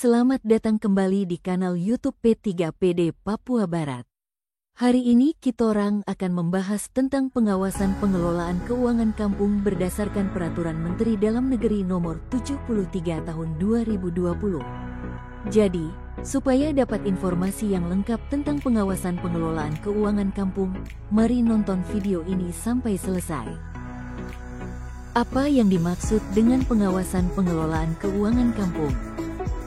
Selamat datang kembali di kanal YouTube P3PD Papua Barat. Hari ini kitorang akan membahas tentang pengawasan pengelolaan keuangan kampung berdasarkan Peraturan Menteri Dalam Negeri Nomor 73 Tahun 2020. Jadi, supaya dapat informasi yang lengkap tentang pengawasan pengelolaan keuangan kampung, mari nonton video ini sampai selesai. Apa yang dimaksud dengan pengawasan pengelolaan keuangan kampung?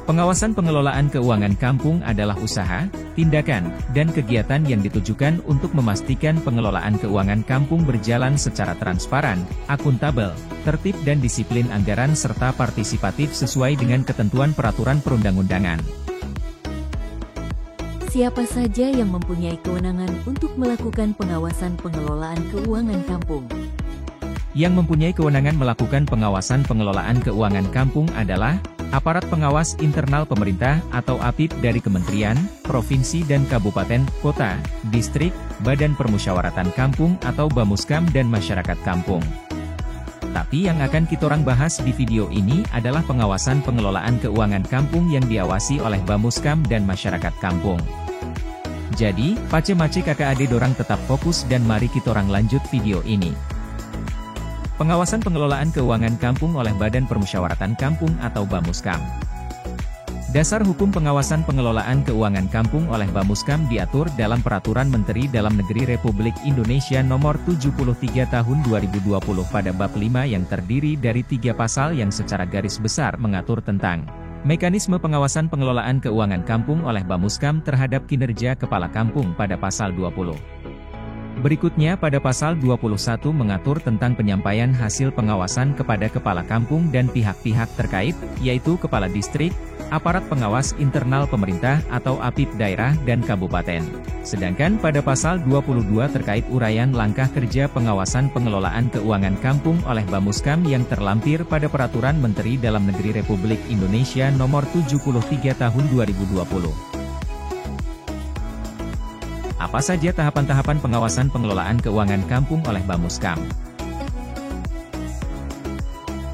Pengawasan pengelolaan keuangan kampung adalah usaha, tindakan, dan kegiatan yang ditujukan untuk memastikan pengelolaan keuangan kampung berjalan secara transparan, akuntabel, tertib dan disiplin anggaran serta partisipatif sesuai dengan ketentuan peraturan perundang-undangan. Siapa saja yang mempunyai kewenangan untuk melakukan pengawasan pengelolaan keuangan kampung? Yang mempunyai kewenangan melakukan pengawasan pengelolaan keuangan kampung adalah aparat pengawas internal pemerintah atau APIP dari kementerian, provinsi dan kabupaten, kota, distrik, badan permusyawaratan kampung atau Bamuskam dan masyarakat kampung. Tapi yang akan kitorang bahas di video ini adalah pengawasan pengelolaan keuangan kampung yang diawasi oleh Bamuskam dan masyarakat kampung. Jadi, pace-mace kakak ade dorang tetap fokus dan mari kitorang lanjut video ini. Pengawasan pengelolaan keuangan kampung oleh Badan Permusyawaratan Kampung atau Bamuskam. Dasar hukum pengawasan pengelolaan keuangan kampung oleh Bamuskam diatur dalam Peraturan Menteri Dalam Negeri Republik Indonesia Nomor 73 Tahun 2020 pada bab 5 yang terdiri dari 3 pasal yang secara garis besar mengatur tentang mekanisme pengawasan pengelolaan keuangan kampung oleh Bamuskam terhadap kinerja kepala kampung pada pasal 20. Berikutnya pada pasal 21 mengatur tentang penyampaian hasil pengawasan kepada kepala kampung dan pihak-pihak terkait, yaitu kepala distrik, aparat pengawas internal pemerintah atau APIP daerah dan kabupaten. Sedangkan pada pasal 22 terkait uraian langkah kerja pengawasan pengelolaan keuangan kampung oleh Bamuskam yang terlampir pada Peraturan Menteri Dalam Negeri Republik Indonesia Nomor 73 Tahun 2020. Apa saja tahapan-tahapan pengawasan pengelolaan keuangan kampung oleh Bamuskam?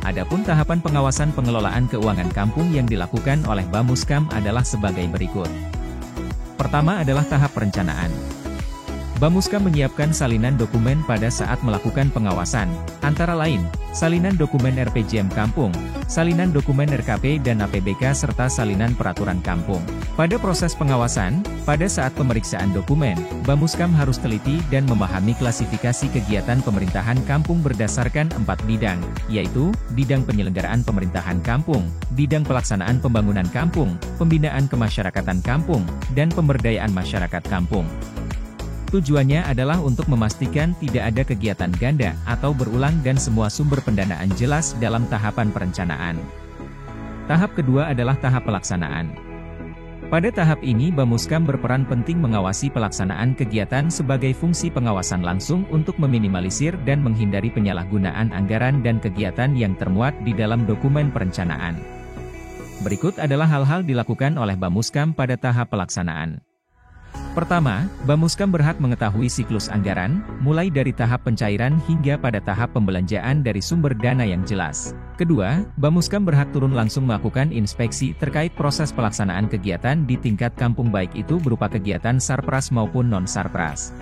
Adapun tahapan pengawasan pengelolaan keuangan kampung yang dilakukan oleh Bamuskam adalah sebagai berikut. Pertama adalah tahap perencanaan. Bamuskam menyiapkan salinan dokumen pada saat melakukan pengawasan, antara lain, salinan dokumen RPJM Kampung, salinan dokumen RKP dan APBK serta salinan peraturan kampung. Pada proses pengawasan, pada saat pemeriksaan dokumen, Bamuskam harus teliti dan memahami klasifikasi kegiatan pemerintahan kampung berdasarkan 4 bidang, yaitu, bidang penyelenggaraan pemerintahan kampung, bidang pelaksanaan pembangunan kampung, pembinaan kemasyarakatan kampung, dan pemberdayaan masyarakat kampung. Tujuannya adalah untuk memastikan tidak ada kegiatan ganda atau berulang dan semua sumber pendanaan jelas dalam tahapan perencanaan. Tahap kedua adalah tahap pelaksanaan. Pada tahap ini Bamuskam berperan penting mengawasi pelaksanaan kegiatan sebagai fungsi pengawasan langsung untuk meminimalisir dan menghindari penyalahgunaan anggaran dan kegiatan yang termuat di dalam dokumen perencanaan. Berikut adalah hal-hal dilakukan oleh Bamuskam pada tahap pelaksanaan. Pertama, Bamuskam berhak mengetahui siklus anggaran, mulai dari tahap pencairan hingga pada tahap pembelanjaan dari sumber dana yang jelas. Kedua, Bamuskam berhak turun langsung melakukan inspeksi terkait proses pelaksanaan kegiatan di tingkat kampung baik itu berupa kegiatan sarpras maupun non-sarpras.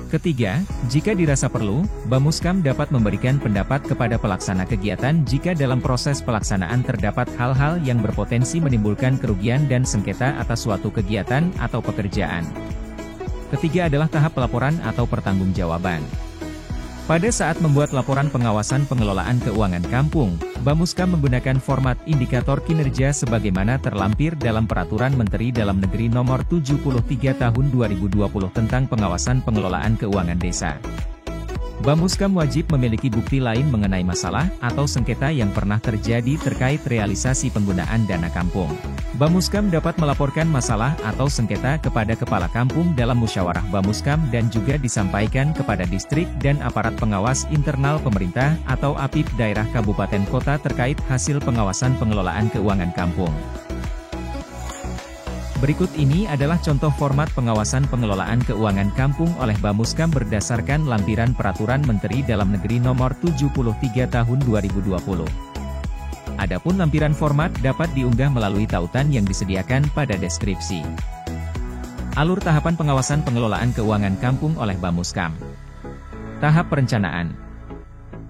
Ketiga, jika dirasa perlu, Bamuskam dapat memberikan pendapat kepada pelaksana kegiatan jika dalam proses pelaksanaan terdapat hal-hal yang berpotensi menimbulkan kerugian dan sengketa atas suatu kegiatan atau pekerjaan. Ketiga adalah tahap pelaporan atau pertanggungjawaban. Pada saat membuat laporan pengawasan pengelolaan keuangan kampung, Bamuskam menggunakan format indikator kinerja sebagaimana terlampir dalam Peraturan Menteri Dalam Negeri Nomor 73 Tahun 2020 tentang pengawasan pengelolaan keuangan desa. Bamuskam wajib memiliki bukti lain mengenai masalah atau sengketa yang pernah terjadi terkait realisasi penggunaan dana kampung. Bamuskam dapat melaporkan masalah atau sengketa kepada kepala kampung dalam musyawarah Bamuskam dan juga disampaikan kepada distrik dan aparat pengawas internal pemerintah atau APIP daerah kabupaten kota terkait hasil pengawasan pengelolaan keuangan kampung. Berikut ini adalah contoh format pengawasan pengelolaan keuangan kampung oleh Bamuskam berdasarkan lampiran Peraturan Menteri Dalam Negeri Nomor 73 Tahun 2020. Adapun lampiran format dapat diunggah melalui tautan yang disediakan pada deskripsi. Alur tahapan pengawasan pengelolaan keuangan kampung oleh Bamuskam. Tahap perencanaan.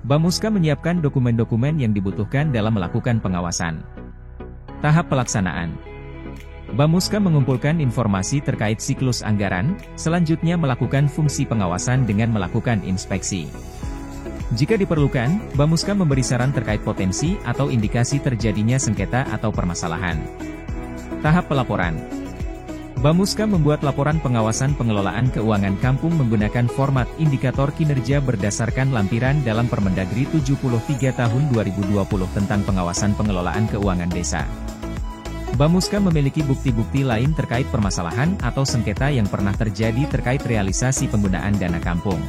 Bamuskam menyiapkan dokumen-dokumen yang dibutuhkan dalam melakukan pengawasan. Tahap pelaksanaan. Bamuskam mengumpulkan informasi terkait siklus anggaran, selanjutnya melakukan fungsi pengawasan dengan melakukan inspeksi. Jika diperlukan, Bamuskam memberi saran terkait potensi atau indikasi terjadinya sengketa atau permasalahan. Tahap pelaporan. Bamuskam membuat laporan pengawasan pengelolaan keuangan kampung menggunakan format indikator kinerja berdasarkan lampiran dalam Permendagri 73 tahun 2020 tentang pengawasan pengelolaan keuangan desa. Bamuskam memiliki bukti-bukti lain terkait permasalahan atau sengketa yang pernah terjadi terkait realisasi penggunaan dana kampung.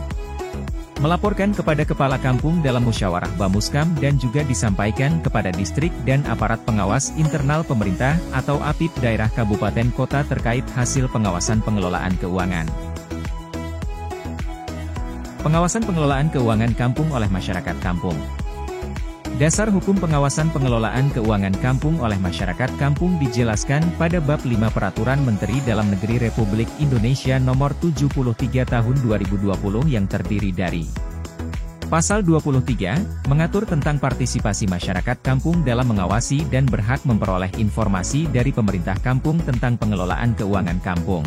Melaporkan kepada kepala kampung dalam musyawarah Bamuskam dan juga disampaikan kepada distrik dan aparat pengawas internal pemerintah atau APIP daerah kabupaten kota terkait hasil pengawasan pengelolaan keuangan. Pengawasan pengelolaan keuangan kampung oleh masyarakat kampung. Dasar hukum pengawasan pengelolaan keuangan kampung oleh masyarakat kampung dijelaskan pada bab 5 Peraturan Menteri Dalam Negeri Republik Indonesia Nomor 73 Tahun 2020 yang terdiri dari Pasal 23, mengatur tentang partisipasi masyarakat kampung dalam mengawasi dan berhak memperoleh informasi dari pemerintah kampung tentang pengelolaan keuangan kampung.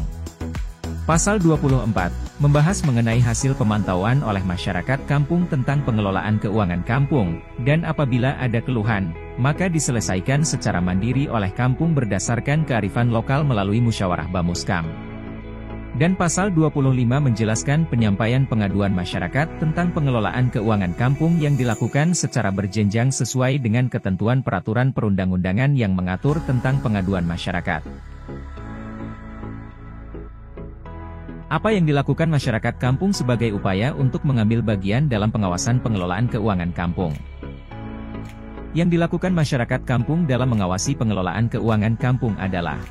Pasal 24, membahas mengenai hasil pemantauan oleh masyarakat kampung tentang pengelolaan keuangan kampung, dan apabila ada keluhan, maka diselesaikan secara mandiri oleh kampung berdasarkan kearifan lokal melalui musyawarah Bamuskam. Dan Pasal 25 menjelaskan penyampaian pengaduan masyarakat tentang pengelolaan keuangan kampung yang dilakukan secara berjenjang sesuai dengan ketentuan peraturan perundang-undangan yang mengatur tentang pengaduan masyarakat. Apa yang dilakukan masyarakat kampung sebagai upaya untuk mengambil bagian dalam pengawasan pengelolaan keuangan kampung? Yang dilakukan masyarakat kampung dalam mengawasi pengelolaan keuangan kampung adalah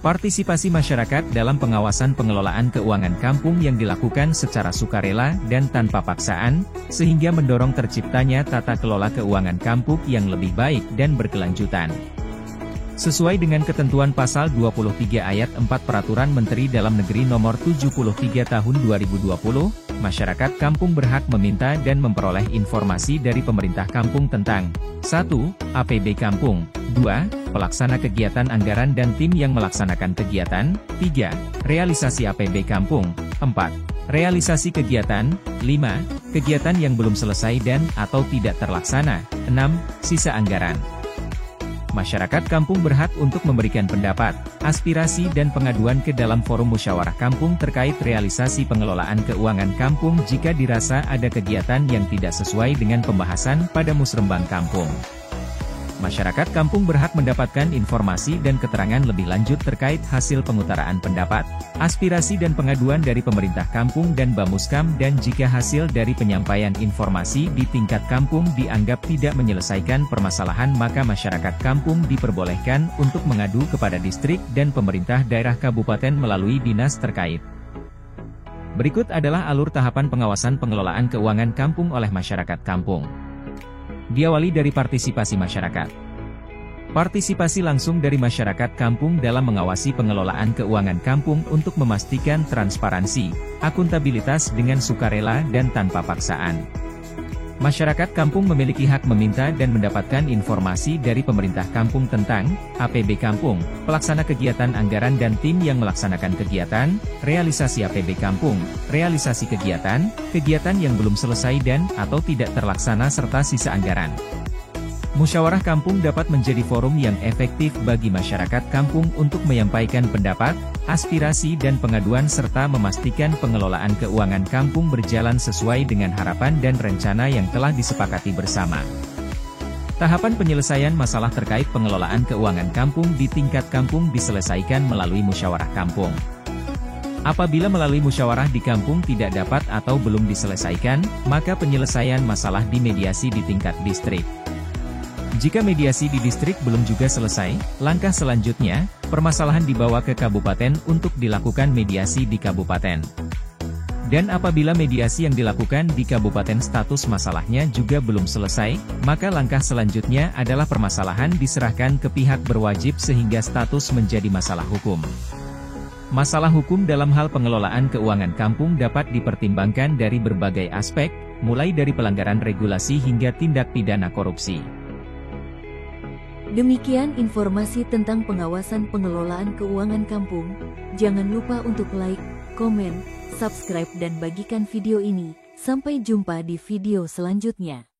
partisipasi masyarakat dalam pengawasan pengelolaan keuangan kampung yang dilakukan secara sukarela dan tanpa paksaan, sehingga mendorong terciptanya tata kelola keuangan kampung yang lebih baik dan berkelanjutan. Sesuai dengan ketentuan Pasal 23 Ayat 4 Peraturan Menteri Dalam Negeri Nomor 73 Tahun 2020, masyarakat kampung berhak meminta dan memperoleh informasi dari pemerintah kampung tentang 1. APB kampung, 2. Pelaksana kegiatan anggaran dan tim yang melaksanakan kegiatan, 3. Realisasi APB kampung, 4. Realisasi kegiatan, 5. Kegiatan yang belum selesai dan atau tidak terlaksana, 6. Sisa anggaran. Masyarakat kampung berhak untuk memberikan pendapat, aspirasi dan pengaduan ke dalam forum musyawarah kampung terkait realisasi pengelolaan keuangan kampung jika dirasa ada kegiatan yang tidak sesuai dengan pembahasan pada musrembang kampung. Masyarakat kampung berhak mendapatkan informasi dan keterangan lebih lanjut terkait hasil pengutaraan pendapat, aspirasi dan pengaduan dari pemerintah kampung dan Bamuskam, dan jika hasil dari penyampaian informasi di tingkat kampung dianggap tidak menyelesaikan permasalahan, maka masyarakat kampung diperbolehkan untuk mengadu kepada distrik dan pemerintah daerah kabupaten melalui dinas terkait. Berikut adalah alur tahapan pengawasan pengelolaan keuangan kampung oleh masyarakat kampung. Diawali dari partisipasi masyarakat. Partisipasi langsung dari masyarakat kampung dalam mengawasi pengelolaan keuangan kampung untuk memastikan transparansi, akuntabilitas dengan sukarela dan tanpa paksaan. Masyarakat kampung memiliki hak meminta dan mendapatkan informasi dari pemerintah kampung tentang APB kampung, pelaksana kegiatan anggaran dan tim yang melaksanakan kegiatan, realisasi APB kampung, realisasi kegiatan, kegiatan yang belum selesai dan atau tidak terlaksana serta sisa anggaran. Musyawarah kampung dapat menjadi forum yang efektif bagi masyarakat kampung untuk menyampaikan pendapat, aspirasi dan pengaduan serta memastikan pengelolaan keuangan kampung berjalan sesuai dengan harapan dan rencana yang telah disepakati bersama. Tahapan penyelesaian masalah terkait pengelolaan keuangan kampung di tingkat kampung diselesaikan melalui musyawarah kampung. Apabila melalui musyawarah di kampung tidak dapat atau belum diselesaikan, maka penyelesaian masalah dimediasi di tingkat distrik. Jika mediasi di distrik belum juga selesai, langkah selanjutnya, permasalahan dibawa ke kabupaten untuk dilakukan mediasi di kabupaten. Dan apabila mediasi yang dilakukan di kabupaten status masalahnya juga belum selesai, maka langkah selanjutnya adalah permasalahan diserahkan ke pihak berwajib sehingga status menjadi masalah hukum. Masalah hukum dalam hal pengelolaan keuangan kampung dapat dipertimbangkan dari berbagai aspek, mulai dari pelanggaran regulasi hingga tindak pidana korupsi. Demikian informasi tentang pengawasan pengelolaan keuangan kampung. Jangan lupa untuk like, komen, subscribe dan bagikan video ini. Sampai jumpa di video selanjutnya.